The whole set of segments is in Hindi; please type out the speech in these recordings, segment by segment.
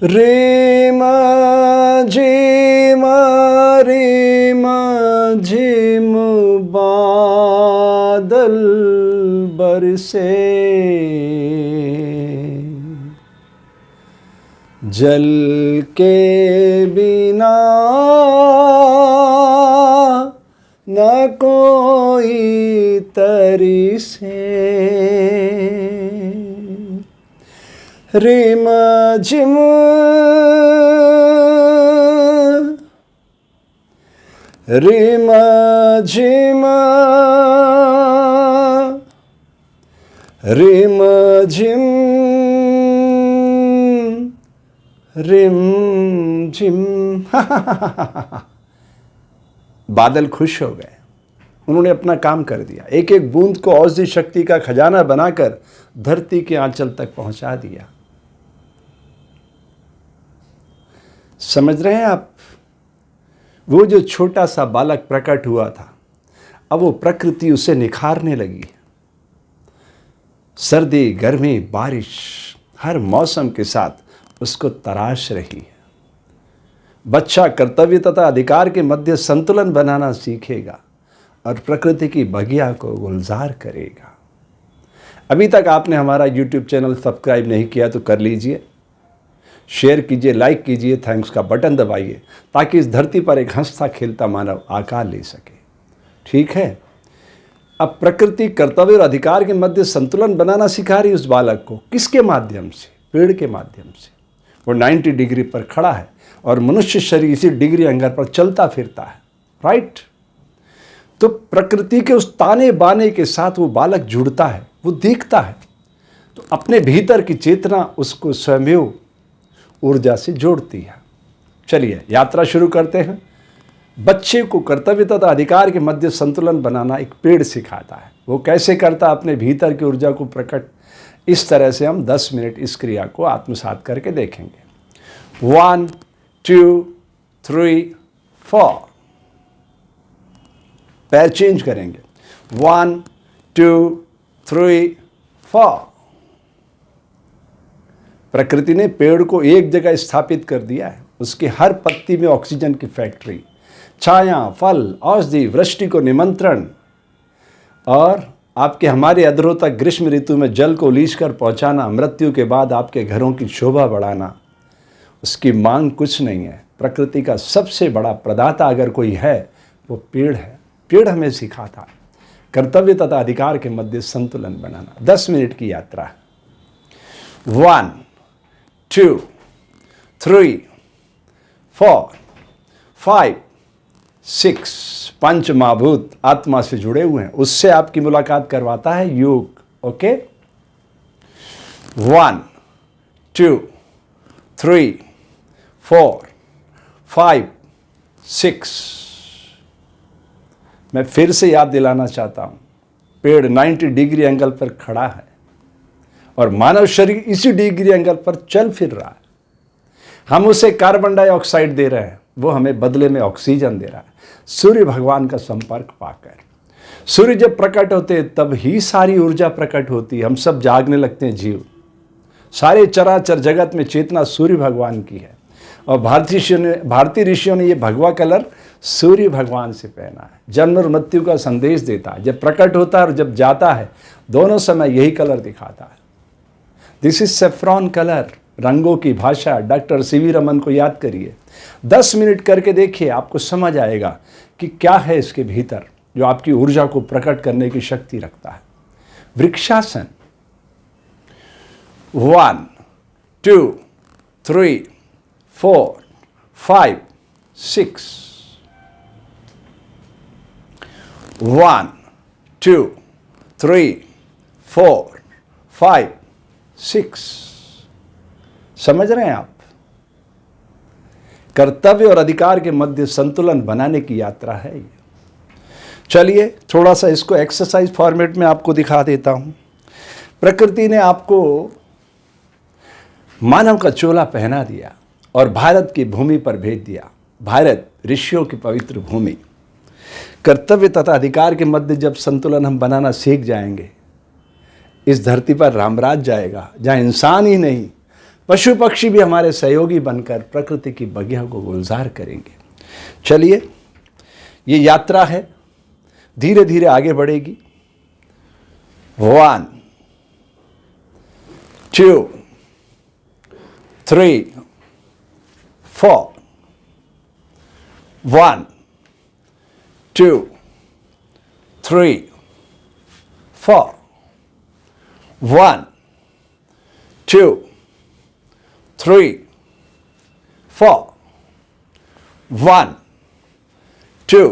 रीम झिम रीम झिम बादल बरसे, जल के बिना न कोई तरिसे। रिम झिम रिम झिम रिम झिम रिम झिम। बादल खुश हो गए, उन्होंने अपना काम कर दिया। एक एक बूंद को औषधि शक्ति का खजाना बनाकर धरती के आंचल तक पहुंचा दिया। समझ रहे हैं आप? वो जो छोटा सा बालक प्रकट हुआ था, अब वो प्रकृति उसे निखारने लगी। सर्दी, गर्मी, बारिश, हर मौसम के साथ उसको तराश रही है। बच्चा कर्तव्य तथा अधिकार के मध्य संतुलन बनाना सीखेगा और प्रकृति की बगिया को गुलजार करेगा। अभी तक आपने हमारा YouTube चैनल सब्सक्राइब नहीं किया तो कर लीजिए, शेयर कीजिए, लाइक कीजिए, थैंक्स का बटन दबाइए, ताकि इस धरती पर एक हंसता खेलता मानव आकार ले सके। ठीक है? अब प्रकृति कर्तव्य और अधिकार के मध्य संतुलन बनाना सिखा रही उस बालक को। किसके माध्यम से? पेड़ के माध्यम से। वो 90 डिग्री पर खड़ा है और मनुष्य शरीर इसी डिग्री एंगल पर चलता फिरता है। राइट? तो प्रकृति के उस ताने बाने के साथ वो बालक जुड़ता है, वो देखता है, तो अपने भीतर की चेतना उसको स्वयं ऊर्जा से जोड़ती है। चलिए यात्रा शुरू करते हैं। बच्चे को कर्तव्य तथा अधिकार के मध्य संतुलन बनाना एक पेड़ सिखाता है। वो कैसे करता? अपने भीतर की ऊर्जा को प्रकट। इस तरह से हम 10 मिनट इस क्रिया को आत्मसात करके देखेंगे। 1 2 3 4। पैर चेंज करेंगे। 1 2 3 4। प्रकृति ने पेड़ को एक जगह स्थापित कर दिया है। उसके हर पत्ती में ऑक्सीजन की फैक्ट्री, छाया, फल, औषधि, वृष्टि को निमंत्रण, और आपके हमारे अधरों तक ग्रीष्म ऋतु में जल को लीच कर पहुँचाना, मृत्यु के बाद आपके घरों की शोभा बढ़ाना। उसकी मांग कुछ नहीं है। प्रकृति का सबसे बड़ा प्रदाता अगर कोई है वो पेड़ है। पेड़ हमें सिखाता है कर्तव्य तथा अधिकार के मध्य संतुलन बनाना। 10 मिनट की यात्रा है। 1 2 3 4 5 6। पंच महाभूत आत्मा से जुड़े हुए हैं, उससे आपकी मुलाकात करवाता है योग। ओके? 1 2 3 4 5 6। मैं फिर से याद दिलाना चाहता हूं, पेड़ 90 डिग्री एंगल पर खड़ा है और मानव शरीर इसी डिग्री एंगल पर चल फिर रहा है। हम उसे कार्बन डाइऑक्साइड दे रहे हैं, वो हमें बदले में ऑक्सीजन दे रहा है। सूर्य भगवान का संपर्क पाकर, सूर्य जब प्रकट होते हैं तब ही सारी ऊर्जा प्रकट होती है। हम सब जागने लगते हैं। जीव, सारे चराचर जगत में चेतना सूर्य भगवान की है। और भारतीय ऋषियों ने ये भगवा कलर सूर्य भगवान से पहना है। जन्म और मृत्यु का संदेश देता है। जब प्रकट होता है और जब जाता है, दोनों समय यही कलर दिखाता है। दिस इज सेफ्रॉन कलर, रंगों की भाषा। डॉक्टर सीवी रमन को याद करिए। 10 मिनट करके देखिए, आपको समझ आएगा कि क्या है इसके भीतर जो आपकी ऊर्जा को प्रकट करने की शक्ति रखता है। वृक्षासन। 1 2 3 4 5 6। 1 2 3 4 5 6। समझ रहे हैं आप? कर्तव्य और अधिकार के मध्य संतुलन बनाने की यात्रा है ये। चलिए थोड़ा सा इसको एक्सरसाइज फॉर्मेट में आपको दिखा देता हूं। प्रकृति ने आपको मानव का चोला पहना दिया और भारत की भूमि पर भेज दिया। भारत ऋषियों की पवित्र भूमि। कर्तव्य तथा अधिकार के मध्य जब संतुलन हम बनाना सीख जाएंगे, इस धरती पर रामराज जाएगा, जहाँ इंसान ही नहीं पशु पक्षी भी हमारे सहयोगी बनकर प्रकृति की बगिया को गुलजार करेंगे। चलिए, ये यात्रा है, धीरे धीरे आगे बढ़ेगी। 1 2 3 4 1 2 3 4 1 2 3 4 1 2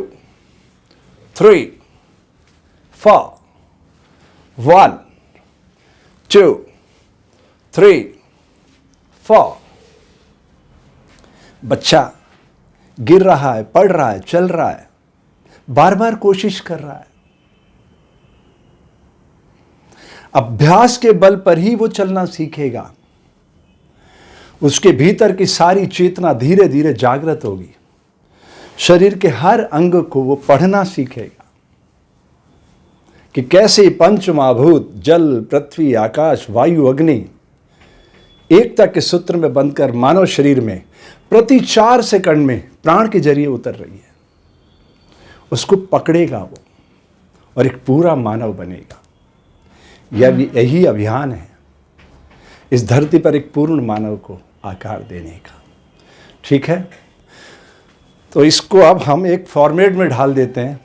3 4 1 2 3 4। बच्चा गिर रहा है, पढ़ रहा है, चल रहा है, बार बार कोशिश कर रहा है। अभ्यास के बल पर ही वो चलना सीखेगा। उसके भीतर की सारी चेतना धीरे धीरे जागृत होगी। शरीर के हर अंग को वो पढ़ना सीखेगा कि कैसे पंच महाभूत जल, पृथ्वी, आकाश, वायु, अग्नि एकता के सूत्र में बंधकर मानव शरीर में प्रति 4 सेकंड में प्राण के जरिए उतर रही है। उसको पकड़ेगा वो और एक पूरा मानव बनेगा। यही अभियान है इस धरती पर एक पूर्ण मानव को आकार देने का। ठीक है, तो इसको अब हम एक फॉर्मेट में ढाल देते हैं।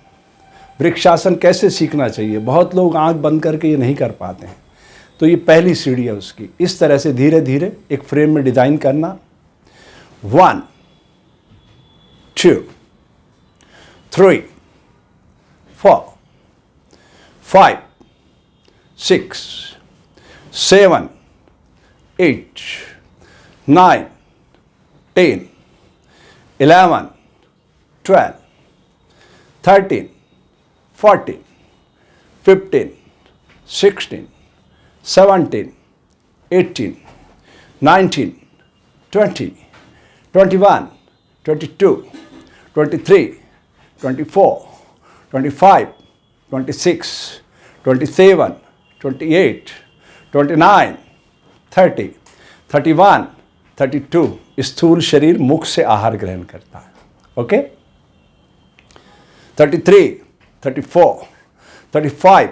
वृक्षासन कैसे सीखना चाहिए, बहुत लोग आंख बंद करके ये नहीं कर पाते हैं। तो ये पहली सीढ़ी है उसकी। इस तरह से धीरे धीरे एक फ्रेम में डिजाइन करना। 1 2 3 4 5 6 7 8 9 10 11 12 13 14 15 16 17 18 19 20 21 22 23 24 25 26 27 28 29 30 31 32। स्थूल शरीर मुख से आहार ग्रहण करता है। ओके, 33 34 35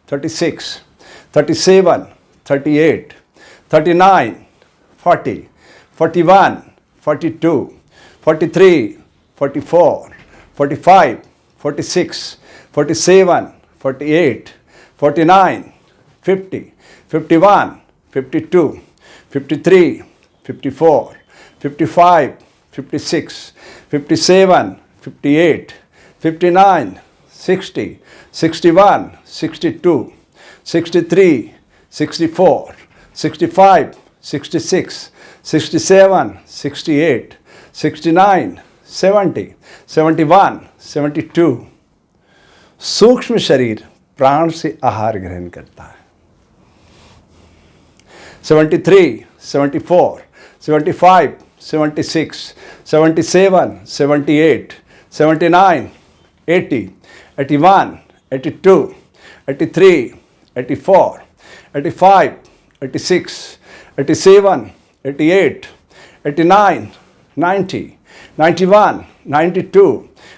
36 37 38 39 40 41 42 43 44 45 46 47 48 49 50 51 52 53 54 55 56 57 58 59 60 61 62 63 64 65 66 67 68 69 70 71 72। सूक्ष्म शरीर प्राण से आहार ग्रहण करता है। 73 74 75 76 77 78 79 80 81 82 83 84 85 86 87 88 89 90 91 92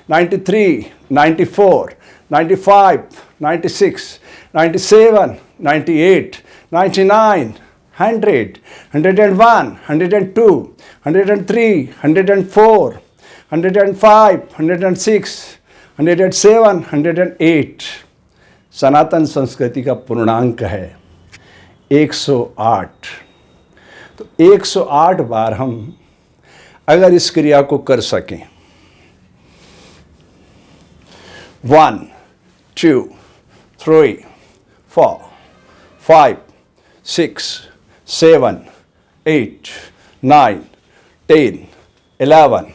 93 94 95 96 97 98 99 100 101 102 103 104 105 106 107 108। सनातन संस्कृति का पूर्णांक है 108। तो 108 बार हम अगर इस क्रिया को कर सकें, 1 2 3 4 5 6 7 8 9 10 11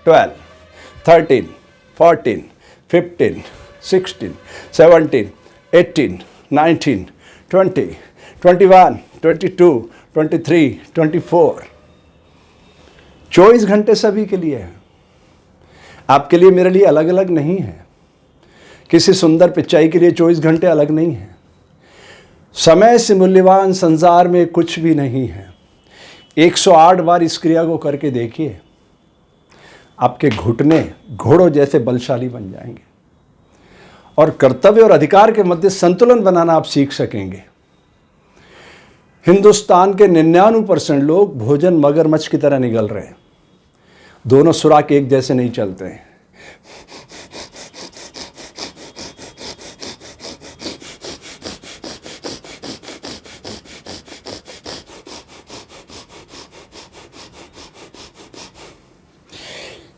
12 13 14 15 16 17 18 19 20 21 22 23 24। 24 घंटे सभी के लिए है, आपके लिए मेरे लिए अलग अलग नहीं है। किसी सुंदर पिचाई के लिए 24 घंटे अलग नहीं है। समय से मूल्यवान संसार में कुछ भी नहीं है। 108 बार इस क्रिया को करके देखिए, आपके घुटने घोड़ों जैसे बलशाली बन जाएंगे और कर्तव्य और अधिकार के मध्य संतुलन बनाना आप सीख सकेंगे। हिंदुस्तान के 99% लोग भोजन मगरमच्छ की तरह निगल रहे हैं। दोनों सुराख एक जैसे नहीं चलते हैं।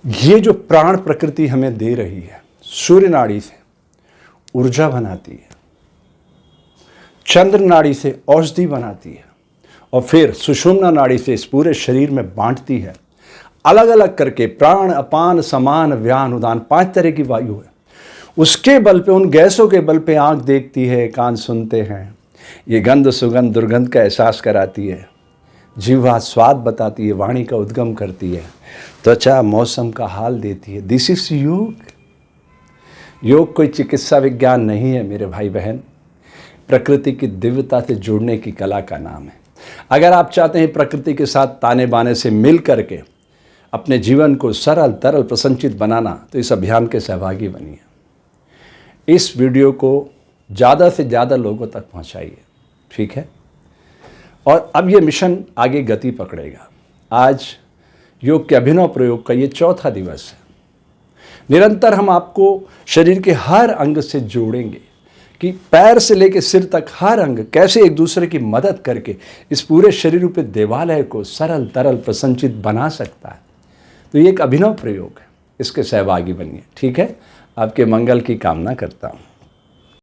ये जो प्राण प्रकृति हमें दे रही है, सूर्य नाड़ी से ऊर्जा बनाती है, चंद्र नाड़ी से औषधि बनाती है और फिर सुषुम्ना नाड़ी से इस पूरे शरीर में बांटती है। अलग अलग करके प्राण, अपान, समान, व्यान, उदान 5 तरह की वायु है। उसके बल पे, उन गैसों के बल पे आंख देखती है, कान सुनते हैं, ये गंध सुगंध दुर्गंध का एहसास कराती है, जीवा स्वाद बताती है, वाणी का उद्गम करती है, त्वचा मौसम का हाल देती है। दिस इज योग। योग कोई चिकित्सा विज्ञान नहीं है मेरे भाई बहन, प्रकृति की दिव्यता से जुड़ने की कला का नाम है। अगर आप चाहते हैं प्रकृति के साथ ताने बाने से मिल करके अपने जीवन को सरल तरल प्रसन्नचित बनाना, तो इस अभियान के सहभागी बनिए। इस वीडियो को ज़्यादा से ज़्यादा लोगों तक पहुंचाइए, ठीक है? और अब ये मिशन आगे गति पकड़ेगा। आज योग के अभिनव प्रयोग का ये 4था दिवस है। निरंतर हम आपको शरीर के हर अंग से जोड़ेंगे कि पैर से लेकर सिर तक हर अंग कैसे एक दूसरे की मदद करके इस पूरे शरीर रूपी देवालय को सरल तरल प्रसन्नचित बना सकता है। तो ये एक अभिनव प्रयोग है, इसके सहभागी बनिए, ठीक है? आपके मंगल की कामना करता हूँ।